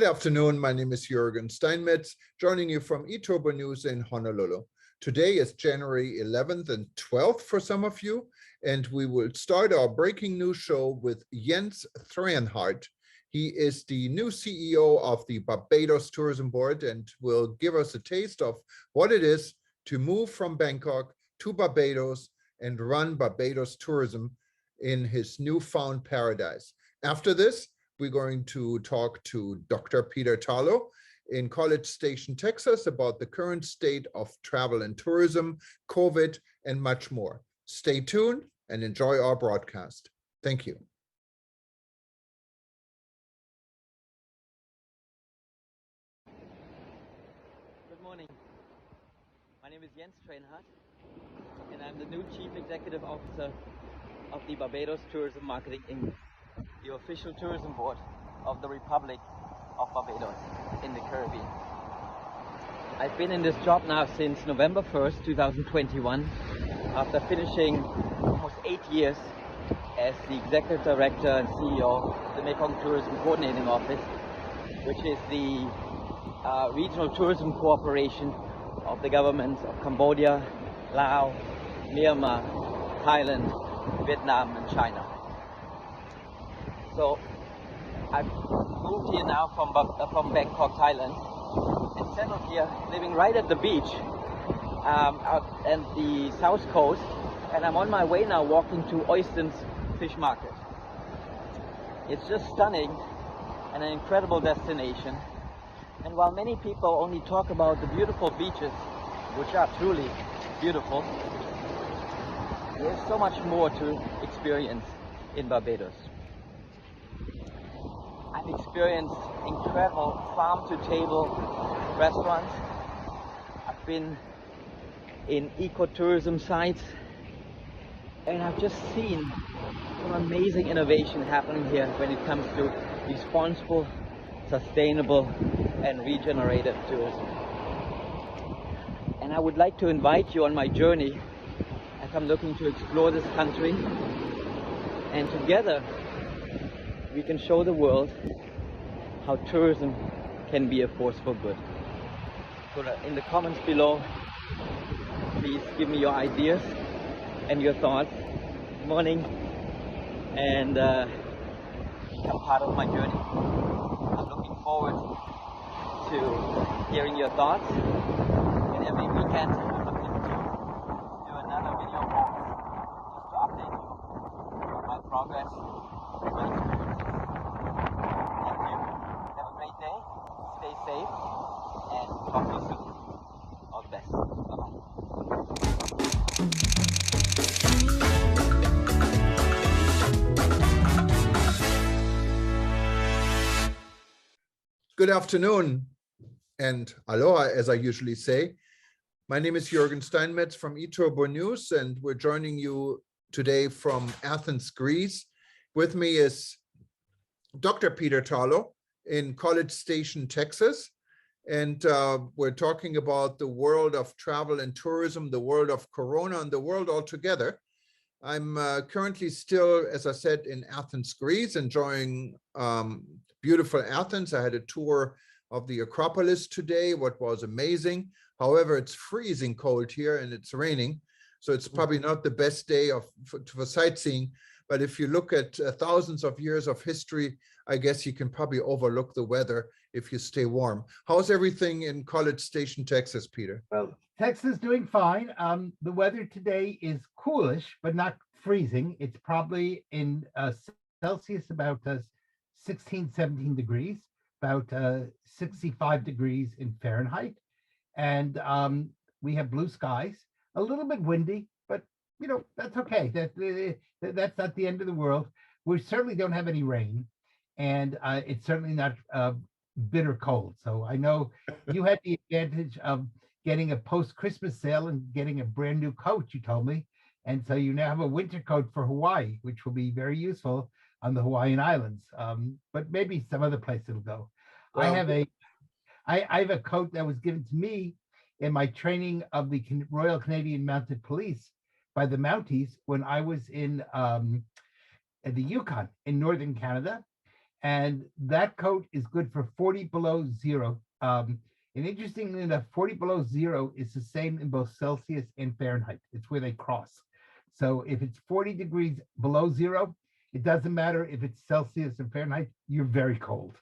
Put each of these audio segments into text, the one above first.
afternoon. My name is Jürgen Steinmetz, joining you from eTurbo News in Honolulu. Today is January 11th and 12th for some of you, and we will start our breaking news show with Jens Trojenhart. He is the new CEO of the Barbados Tourism Board and will give us a taste of what it is to move from Bangkok to Barbados and run Barbados tourism in his newfound paradise. After this, we're going to talk to Dr. Peter Tarlow in College Station, Texas, about the current state of travel and tourism, COVID, and much more. Stay tuned and enjoy our broadcast. Thank you. Good morning. My name is Jens Trojenhart, and I'm the new Chief Executive Officer of the Barbados Tourism Marketing Inc., the official tourism board of the Republic of Barbados in the Caribbean. I've been in this job now since November 1st, 2021, after finishing almost 8 years as the Executive Director and CEO of the Mekong Tourism Coordinating Office, which is the regional tourism cooperation of the governments of Cambodia, Laos, Myanmar, Thailand, Vietnam, and China. So I've moved here now from Bangkok, Thailand, and settled here, living right at the beach out at the south coast, and I'm on my way now walking to Oistins Fish Market. It's just stunning and an incredible destination, and while many people only talk about the beautiful beaches, which are truly beautiful, there's so much more to experience in Barbados. I've experienced incredible farm-to-table restaurants. I've been in ecotourism sites, and I've just seen some amazing innovation happening here when it comes to responsible, sustainable, and regenerative tourism. And I would like to invite you on my journey as I'm looking to explore this country, and together we can show the world how tourism can be a force for good. So in the comments below, please give me your ideas and your thoughts. Good morning, and become part of my journey. I'm looking forward to hearing your thoughts, and every weekend I'm looking to do another video post just to update you on my progress and my experiences. Thank you. Have a great day. Stay safe, and talk to you soon. All the best. Bye-bye. Good afternoon and aloha, as I usually say. My name is Jürgen Steinmetz from eTurbo News, and we're joining you today from Athens, Greece. With me is Dr. Peter Tarlow in College Station, Texas. And we're talking about the world of travel and tourism, the world of Corona, and the world altogether. I'm currently still, as I said, in Athens, Greece, enjoying beautiful Athens. I had a tour of the Acropolis today, what was amazing. However, it's freezing cold here and it's raining. So it's probably not the best day for sightseeing. But if you look at thousands of years of history, I guess you can probably overlook the weather if you stay warm. How's everything in College Station, Texas, Peter? Well, Texas is doing fine. The weather today is coolish, but not freezing. It's probably in Celsius about 16, 17 degrees, about 65 degrees in Fahrenheit. And we have blue skies, a little bit windy, but you know, that's okay. That's not the end of the world. We certainly don't have any rain, and it's certainly not bitter cold. So I know you had the advantage of getting a post-Christmas sale and getting a brand new coat, you told me. And so you now have a winter coat for Hawaii, which will be very useful on the Hawaiian Islands, but maybe some other place it'll go. Well, I have a coat that was given to me in my training of the Royal Canadian Mounted Police by the Mounties when I was in the Yukon in northern Canada. And that coat is good for 40 below zero. And interestingly enough, 40 below zero is the same in both Celsius and Fahrenheit. It's where they cross. So if it's 40 degrees below zero, it doesn't matter if it's Celsius or Fahrenheit, you're very cold.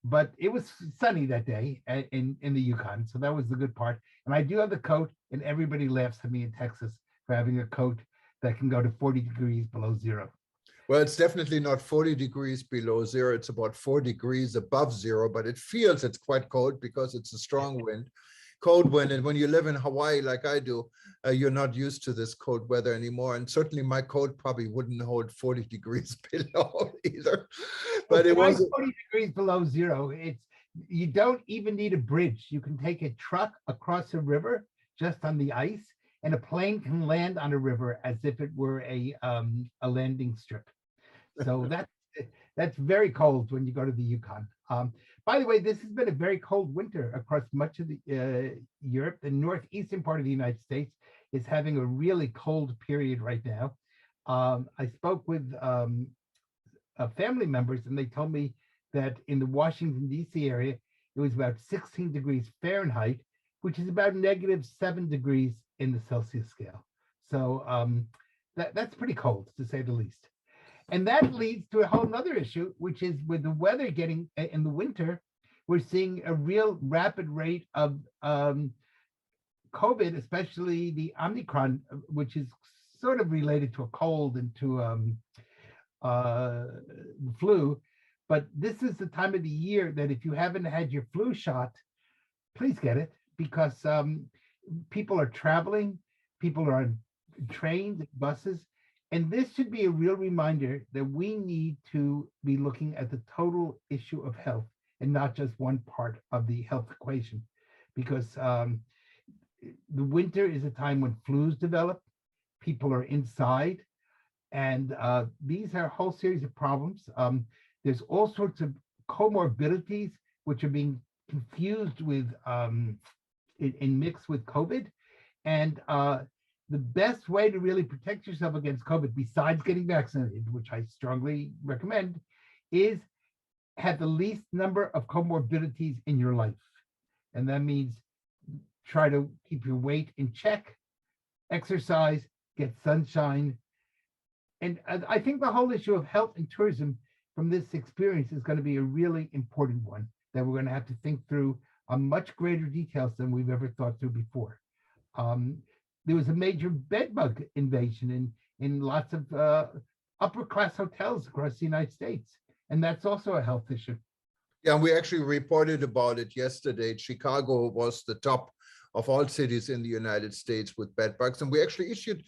But it was sunny that day in the Yukon, so that was the good part. And I do have the coat, and everybody laughs at me in Texas for having a coat that can go to 40 degrees below zero. Well, it's definitely not 40 degrees below zero. It's about 4 degrees above zero, but it feels it's quite cold because it's a strong wind, cold wind. And when you live in Hawaii, like I do, you're not used to this cold weather anymore. And certainly my coat probably wouldn't hold 40 degrees below either. But it was 40 degrees below zero. You don't even need a bridge. You can take a truck across a river just on the ice, and a plane can land on a river as if it were a landing strip. So that's very cold when you go to the Yukon. By the way, this has been a very cold winter across much of the Europe. The northeastern part of the United States is having a really cold period right now. I spoke with family members, and they told me that in the Washington, D.C. area, it was about 16 degrees Fahrenheit, which is about -7 degrees in the Celsius scale. So that's pretty cold, to say the least. And that leads to a whole nother issue, which is with the weather getting in the winter, we're seeing a real rapid rate of COVID, especially the Omicron, which is sort of related to a cold and to the flu. But this is the time of the year that if you haven't had your flu shot, please get it, because people are traveling, people are on trains, buses, and this should be a real reminder that we need to be looking at the total issue of health and not just one part of the health equation, because the winter is a time when flus develop, people are inside, and these are a whole series of problems. There's all sorts of comorbidities which are being confused with in mixed with COVID. And the best way to really protect yourself against COVID, besides getting vaccinated, which I strongly recommend, is have the least number of comorbidities in your life. And that means try to keep your weight in check, exercise, get sunshine. And I think the whole issue of health and tourism from this experience is going to be a really important one that we're going to have to think through on much greater details than we've ever thought through before. There was a major bedbug invasion in lots of upper class hotels across the United States. And that's also a health issue. Yeah, we actually reported about it yesterday. Chicago was the top of all cities in the United States with bedbugs. And we actually issued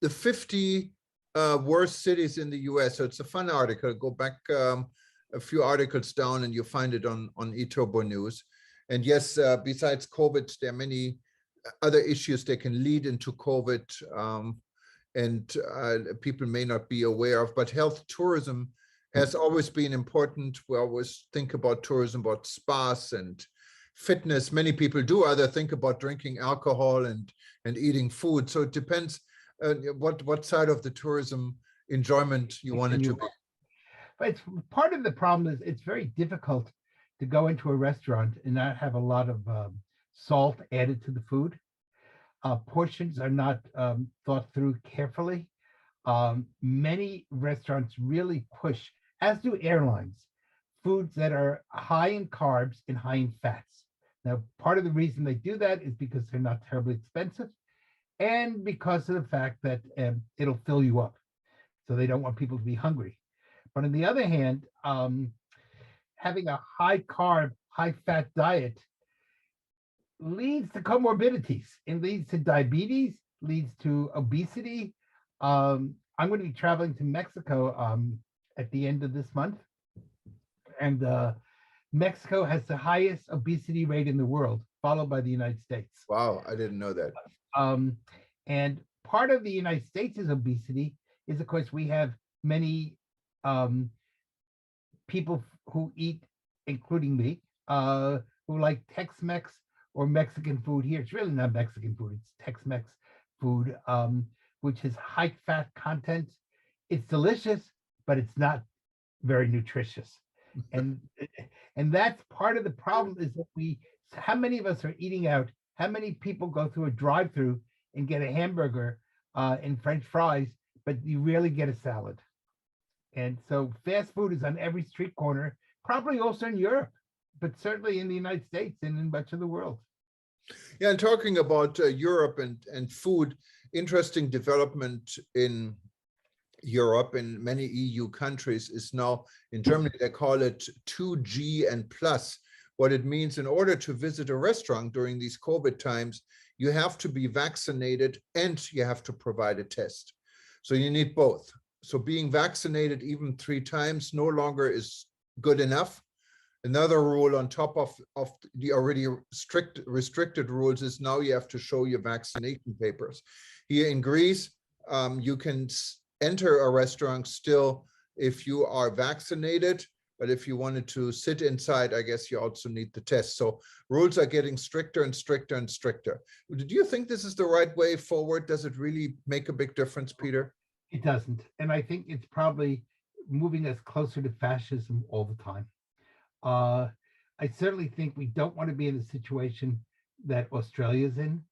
the 50 worst cities in the US. So it's a fun article. Go back a few articles down and you find it on eTurbo News. And yes, besides COVID, there are many other issues that can lead into COVID and people may not be aware of, but health tourism has always been important. We always think about tourism, about spas and fitness. Many people do either think about drinking alcohol and eating food. So it depends what side of the tourism enjoyment you want it to be. But it's part of the problem is it's very difficult to go into a restaurant and not have a lot of salt added to the food. Portions are not thought through carefully. Many restaurants really push, as do airlines, foods that are high in carbs and high in fats. Now, part of the reason they do that is because they're not terribly expensive and because of the fact that it'll fill you up. So they don't want people to be hungry. But on the other hand, having a high carb, high fat diet leads to comorbidities. It leads to diabetes, leads to obesity. I'm going to be traveling to Mexico at the end of this month. And Mexico has the highest obesity rate in the world, followed by the United States. Wow, I didn't know that. And part of the United States' obesity is, of course, we have many people who eat, including me, who like Tex-Mex or Mexican food here. It's really not Mexican food, it's Tex-Mex food, which has high fat content. It's delicious, but it's not very nutritious. And and that's part of the problem is that how many of us are eating out? How many people go through a drive-through and get a hamburger and French fries, but you rarely get a salad? And so fast food is on every street corner, probably also in Europe, but certainly in the United States and in much of the world. Yeah, and talking about Europe and food, interesting development in Europe in many EU countries is now in Germany, they call it 2G and plus. What it means, in order to visit a restaurant during these COVID times, you have to be vaccinated and you have to provide a test. So you need both. So being vaccinated even 3 times no longer is good enough. Another rule on top of the already restricted rules is now you have to show your vaccination papers. Here in Greece, you can enter a restaurant still if you are vaccinated, but if you wanted to sit inside, I guess you also need the test. So rules are getting stricter and stricter and stricter. Do you think this is the right way forward? Does it really make a big difference, Peter? It doesn't. And I think it's probably moving us closer to fascism all the time. I certainly think we don't want to be in the situation that Australia's in.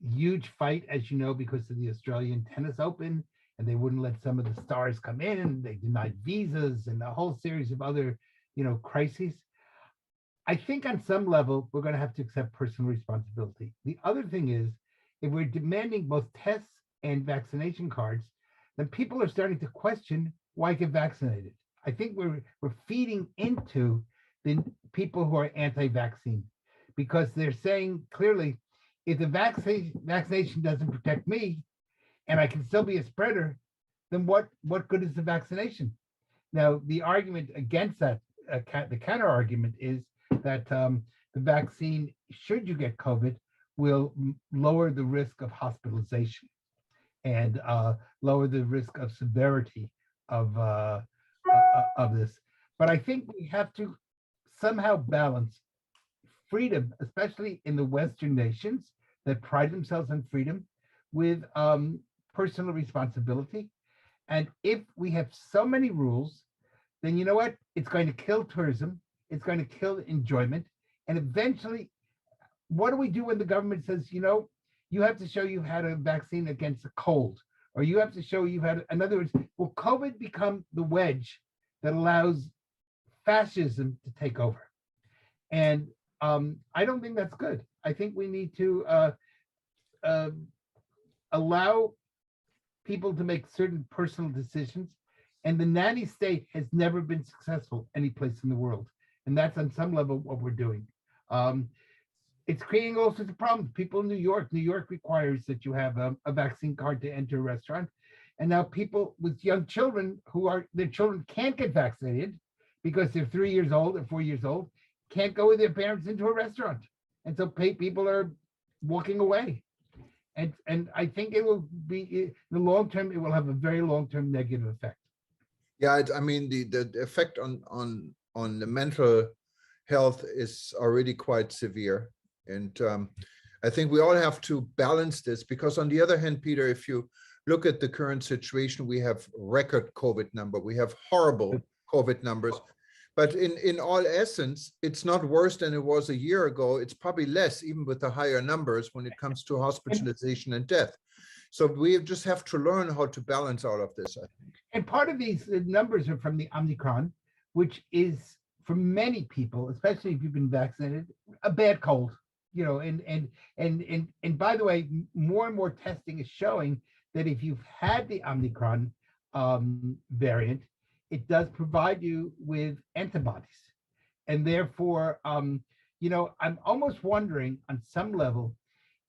Huge fight, as you know, because of the Australian Tennis Open, and they wouldn't let some of the stars come in, and they denied visas and a whole series of other, crises. I think on some level, we're going to have to accept personal responsibility. The other thing is, if we're demanding both tests and vaccination cards, then people are starting to question why get vaccinated. I think we're feeding into the people who are anti-vaccine, because they're saying clearly, if the vaccination doesn't protect me and I can still be a spreader, then what good is the vaccination? Now, the argument against that, the counter argument is that the vaccine, should you get COVID, will lower the risk of hospitalization and lower the risk of severity of this. But I think we have to somehow balance freedom, especially in the Western nations that pride themselves on freedom, with personal responsibility. And if we have so many rules, then you know what? It's going to kill tourism. It's going to kill enjoyment. And eventually, what do we do when the government says, you have to show you've had a vaccine against a cold, or you have to show you've had, in other words, will COVID become the wedge that allows fascism to take over? And I don't think that's good. I think we need to allow people to make certain personal decisions. And the nanny state has never been successful any place in the world. And that's on some level what we're doing. It's creating all sorts of problems. People in New York requires that you have a vaccine card to enter a restaurant. And now people with young children their children can't get vaccinated because they're 3 years old or 4 years old, can't go with their parents into a restaurant. And so people are walking away. And I think it will be, in the long term, it will have a very long-term negative effect. Yeah, I mean, the effect on the mental health is already quite severe. And I think we all have to balance this, because on the other hand, Peter, if you look at the current situation, we have record COVID number, we have horrible COVID numbers, but in all essence, it's not worse than it was a year ago. It's probably less, even with the higher numbers when it comes to hospitalization and death. So we just have to learn how to balance all of this, I think. And part of these numbers are from the Omicron, which is, for many people, especially if you've been vaccinated, a bad cold. And by the way, more and more testing is showing that if you've had the Omicron variant, it does provide you with antibodies. And therefore, I'm almost wondering on some level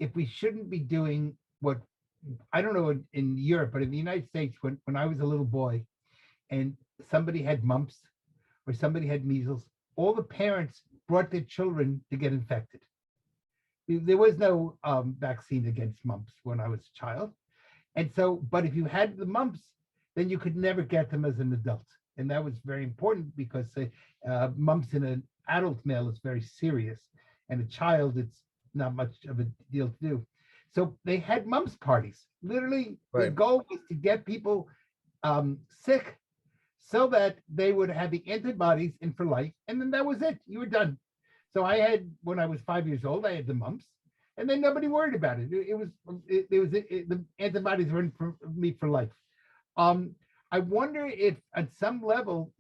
if we shouldn't be doing what, I don't know in Europe, but in the United States, when I was a little boy and somebody had mumps or somebody had measles, all the parents brought their children to get infected. There was no vaccine against mumps when I was a child. And so, but if you had the mumps, then you could never get them as an adult. And that was very important, because mumps in an adult male is very serious. And a child, it's not much of a deal to do. So they had mumps parties. Literally, Right. The goal was to get people sick so that they would have the antibodies in for life, and then that was it. You were done. So I had, when I was 5 years old, I had the mumps, and then nobody worried about it. The antibodies were in for me for life. I wonder if at some level,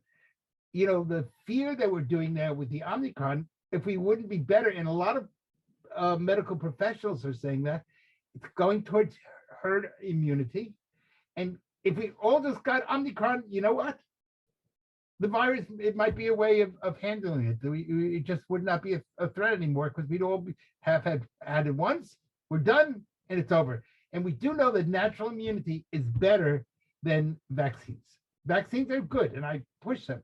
the fear that we're doing now with the Omicron, if we wouldn't be better, and a lot of medical professionals are saying that it's going towards herd immunity. And if we all just got Omicron, you know what? The virus, it might be a way of handling it. It just would not be a threat anymore, because we'd all have had it once, we're done, and it's over. And we do know that natural immunity is better than vaccines. Vaccines are good, and I push them.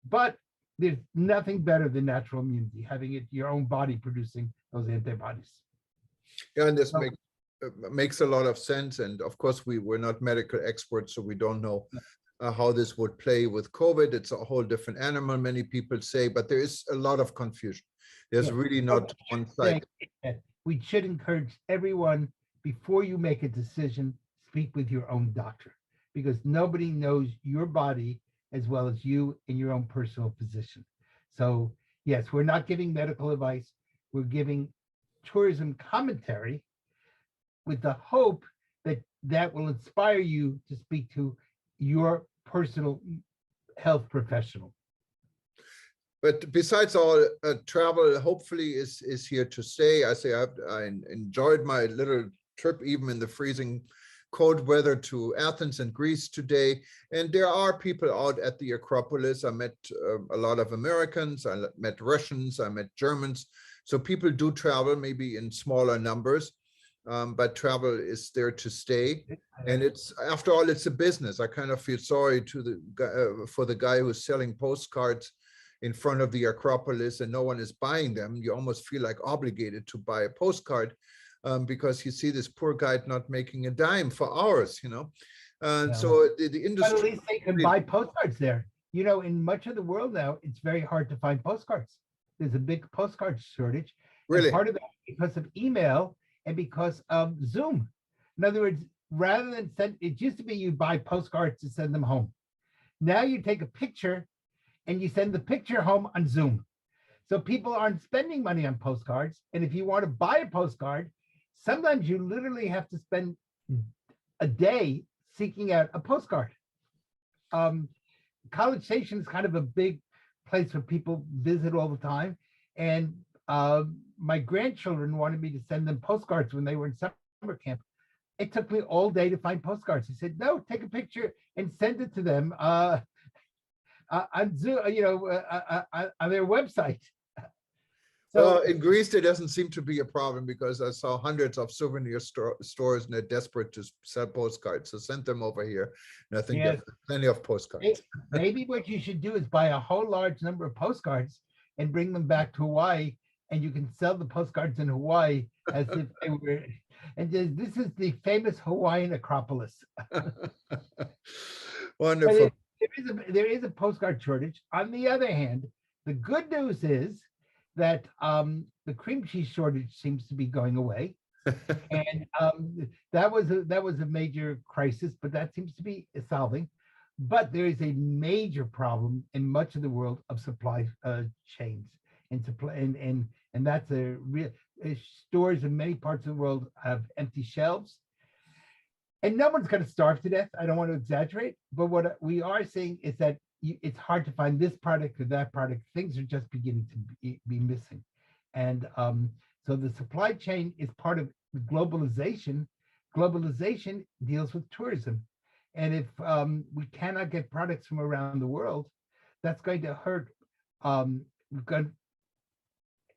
But there's nothing better than natural immunity, having it your own body producing those antibodies. Yeah, and this So- makes a lot of sense. And of course, we're not medical experts, so we don't know how this would play with COVID. It's a whole different animal, many people say, but there is a lot of confusion. There's Yeah. really not one side. We should encourage everyone, before you make a decision, speak with your own doctor, because nobody knows your body as well as you in your own personal physician. So yes, we're not giving medical advice. We're giving tourism commentary with the hope that that will inspire you to speak to your personal health professional. But besides all, travel hopefully is here to stay. I say I enjoyed my little trip, even in the freezing cold weather, to Athens and Greece today. And there are people out at the Acropolis. I met a lot of Americans, I met Russians, I met Germans. So people do travel, maybe in smaller numbers, but travel is there to stay. And it's, after all, it's a business. I kind of feel sorry for the guy who's selling postcards in front of the Acropolis and no one is buying them. You almost feel like obligated to buy a postcard, because you see this poor guy not making a dime for hours, And so the But at industry. least they can buy postcards there. In much of the world now, it's very hard to find postcards. There's a big postcard shortage. And Really? part of that is because of email and because of Zoom. In other words, rather than it used to be you buy postcards to send them home. Now you take a picture and you send the picture home on Zoom. So people aren't spending money on postcards. And if you want to buy a postcard, sometimes you literally have to spend a day seeking out a postcard. College Station is kind of a big place where people visit all the time. And my grandchildren wanted me to send them postcards when they were in summer camp. It took me all day to find postcards. I said, no, take a picture and send it to them on Zoom, on their website. Well, in Greece, there doesn't seem to be a problem, because I saw hundreds of souvenir stores and they're desperate to sell postcards. So send them over here. And I think Yes. there's plenty of postcards. Maybe what you should do is buy a whole large number of postcards and bring them back to Hawaii, and you can sell the postcards in Hawaii as if they were. And this is the famous Hawaiian Acropolis. Wonderful. There is a postcard shortage. On the other hand, the good news is that the cream cheese shortage seems to be going away, and that was a major crisis, but that seems to be solving. But there is a major problem in much of the world of supply chains and supply, and that's a real stores in many parts of the world have empty shelves. And no one's going to starve to death. I don't want to exaggerate, but what we are seeing is that it's hard to find this product or that product. Things are just beginning to be missing. And so the supply chain is part of globalization. Globalization deals with tourism. And if we cannot get products from around the world, that's going to hurt.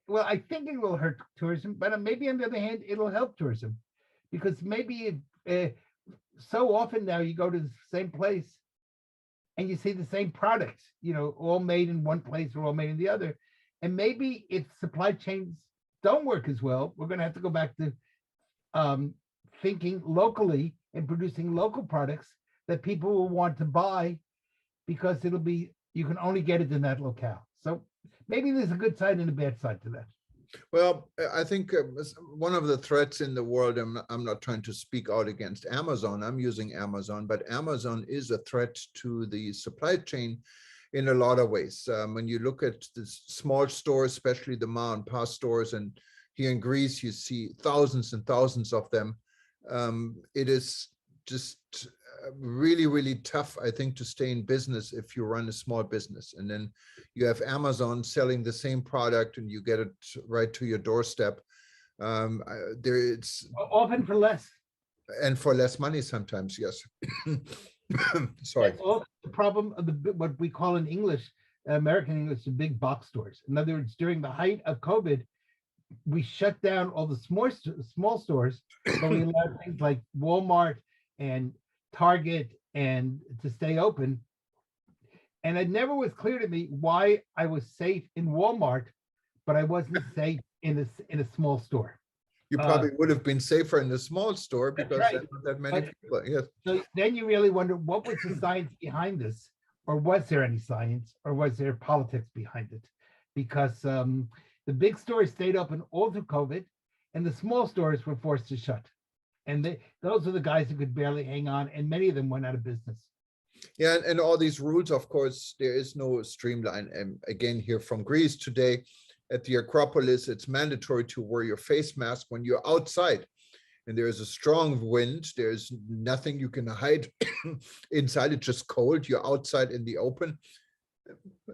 Well, I think it will hurt tourism, but maybe on the other hand, it'll help tourism, because maybe so often now you go to the same place and you see the same products, all made in one place or all made in the other. And maybe if supply chains don't work as well, we're going to have to go back to thinking locally and producing local products that people will want to buy, because you can only get it in that locale. So maybe there's a good side and a bad side to that. Well, I think one of the threats in the world, I'm not trying to speak out against Amazon, I'm using Amazon, but Amazon is a threat to the supply chain in a lot of ways. When you look at the small stores, especially the ma and pa stores, and here in Greece, you see thousands and thousands of them. It is just really, really tough, I think, to stay in business if you run a small business. And then you have Amazon selling the same product and you get it right to your doorstep. It's Often for less. and for less money sometimes, yes. Sorry. That's also the problem of what we call in English, American English, the big box stores. In other words, during the height of COVID, we shut down all the small stores, but we allowed things like Walmart and Target and to stay open. And it never was clear to me why I was safe in Walmart, but I wasn't safe in a small store. You probably would have been safer in the small store That's because right. there weren't that many people. Yes. So then you really wonder, what was the science behind this? Or was there any science, or was there politics behind it? Because the big stores stayed open all through COVID, and the small stores were forced to shut. And those are the guys who could barely hang on, and many of them went out of business. Yeah, and all these rules, of course, there is no streamline. And again, here from Greece today at the Acropolis, it's mandatory to wear your face mask when you're outside. And there is a strong wind. There's nothing you can hide inside. It's just cold. You're outside in the open.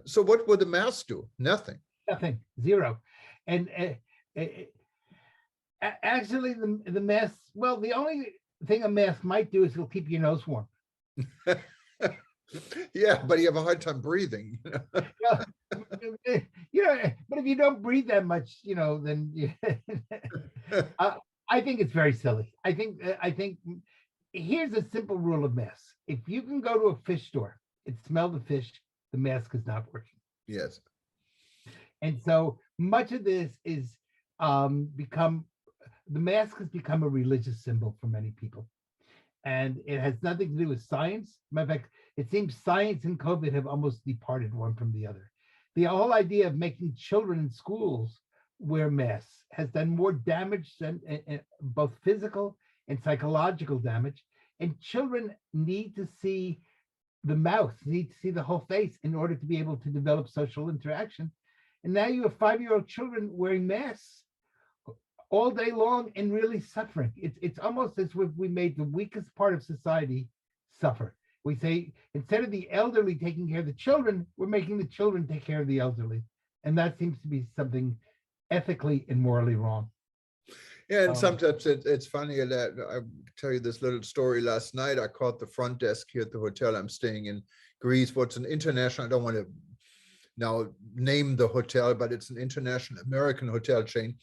So what would the mask do? Nothing. Nothing, zero. And actually, the mask, well, the only thing a mask might do is it'll keep your nose warm. Yeah, but you have a hard time breathing. But if you don't breathe that much, then I think it's very silly. I think here's a simple rule of masks. If you can go to a fish store and smell the fish, the mask is not working. Yes. And so much of this is the mask has become a religious symbol for many people. And it has nothing to do with science. Matter of fact, it seems science and COVID have almost departed one from the other. The whole idea of making children in schools wear masks has done more damage than both physical and psychological damage. And children need to see the mouth, need to see the whole face in order to be able to develop social interaction. And now you have 5-year-old children wearing masks all day long and really suffering. It's almost as if we made the weakest part of society suffer. We say, instead of the elderly taking care of the children, we're making the children take care of the elderly. And that seems to be something ethically and morally wrong. Yeah, and sometimes it's funny that I tell you this little story. Last night, I called the front desk here at the hotel I'm staying in Greece. What's an international, I don't want to now name the hotel, but it's an international American hotel chain,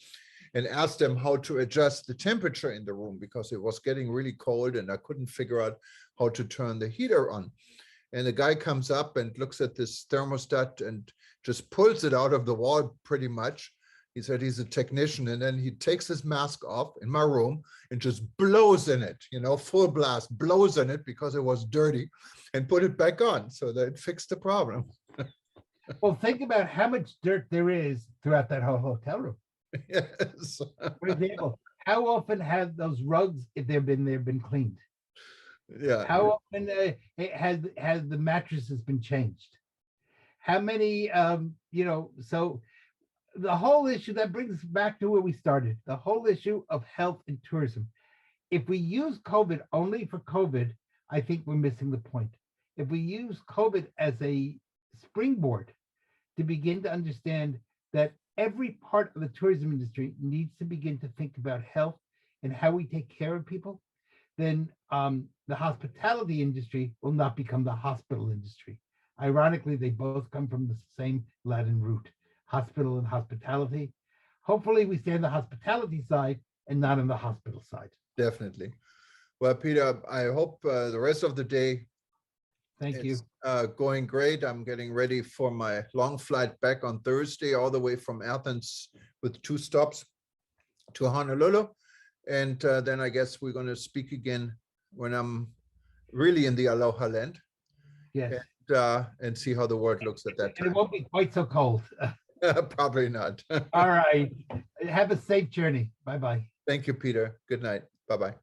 and asked them how to adjust the temperature in the room because it was getting really cold and I couldn't figure out how to turn the heater on. And the guy comes up and looks at this thermostat and just pulls it out of the wall pretty much. He said he's a technician, and then he takes his mask off in my room and just blows in it, full blast, blows in it because it was dirty, and put it back on so that it fixed the problem. Well, think about how much dirt there is throughout that whole hotel room. Yes. For example, how often have those rugs, if they've been cleaned? Yeah. How often has the mattresses been changed? How many, so the whole issue that brings us back to where we started, the whole issue of health and tourism. If we use COVID only for COVID, I think we're missing the point. If we use COVID as a springboard to begin to understand that every part of the tourism industry needs to begin to think about health and how we take care of people, then the hospitality industry will not become the hospital industry. Ironically, they both come from the same Latin root, hospital and hospitality. Hopefully we stay on the hospitality side and not on the hospital side. Definitely. Well, Peter, I hope the rest of the day Thank you. Going great. I'm getting ready for my long flight back on Thursday, all the way from Athens with 2 stops to Honolulu. And then I guess we're going to speak again when I'm really in the Aloha land. Yes. And see how the world looks at that And it time. won't be quite so cold. Probably not. All right. Have a safe journey. Bye-bye. Thank you, Peter. Good night. Bye-bye.